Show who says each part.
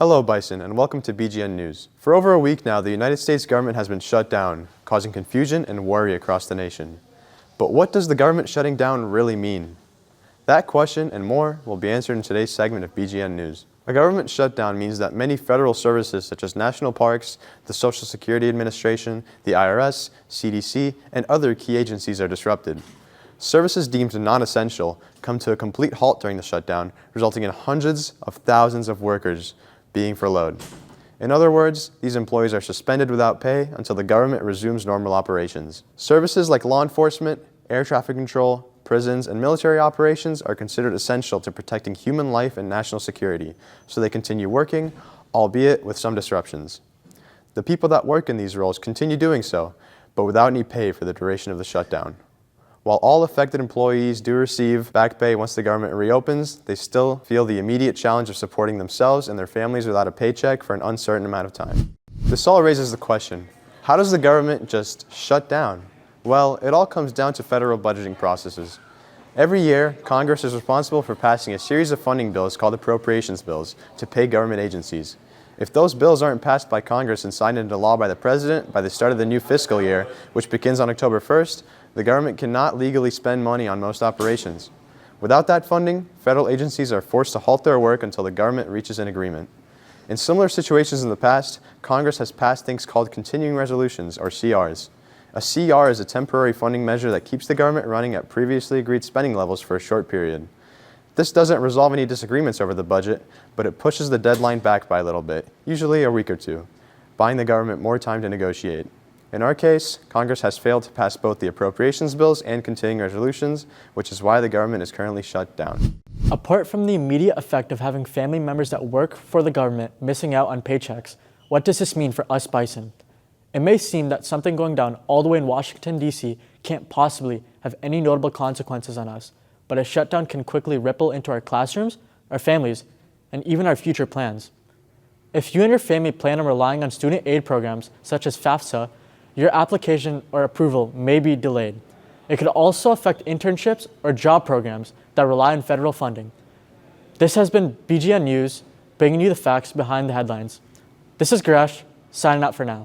Speaker 1: Hello, Bison, and welcome to BGN News. For over a week now, the United States government has been shut down, causing confusion and worry across the nation. But what does the government shutting down really mean? That question and more will be answered in today's segment of BGN News. A government shutdown means that many federal services such as national parks, the Social Security Administration, the IRS, CDC, and other key agencies are disrupted. Services deemed non-essential come to a complete halt during the shutdown, resulting in hundreds of thousands of workers being furloughed. In other words, these employees are suspended without pay until the government resumes normal operations. Services like law enforcement, air traffic control, prisons, and military operations are considered essential to protecting human life and national security, so they continue working, albeit with some disruptions. The people that work in these roles continue doing so, but without any pay for the duration of the shutdown. While all affected employees do receive back pay once the government reopens, they still feel the immediate challenge of supporting themselves and their families without a paycheck for an uncertain amount of time. This all raises the question, how does the government just shut down? Well, it all comes down to federal budgeting processes. Every year, Congress is responsible for passing a series of funding bills called appropriations bills to pay government agencies. If those bills aren't passed by Congress and signed into law by the President by the start of the new fiscal year, which begins on October 1st, the government cannot legally spend money on most operations. Without that funding, federal agencies are forced to halt their work until the government reaches an agreement. In similar situations in the past, Congress has passed things called continuing resolutions, or CRs. A CR is a temporary funding measure that keeps the government running at previously agreed spending levels for a short period. This doesn't resolve any disagreements over the budget, but it pushes the deadline back by a little bit, usually a week or two, buying the government more time to negotiate. In our case, Congress has failed to pass both the appropriations bills and continuing resolutions, which is why the government is currently shut down.
Speaker 2: Apart from the immediate effect of having family members that work for the government missing out on paychecks, what does this mean for us Bison? It may seem that something going down all the way in Washington, D.C. can't possibly have any notable consequences on us, but a shutdown can quickly ripple into our classrooms, our families, and even our future plans. If you and your family plan on relying on student aid programs such as FAFSA, your application or approval may be delayed. It could also affect internships or job programs that rely on federal funding. This has been BGN News, bringing you the facts behind the headlines. This is Gresh, signing out for now.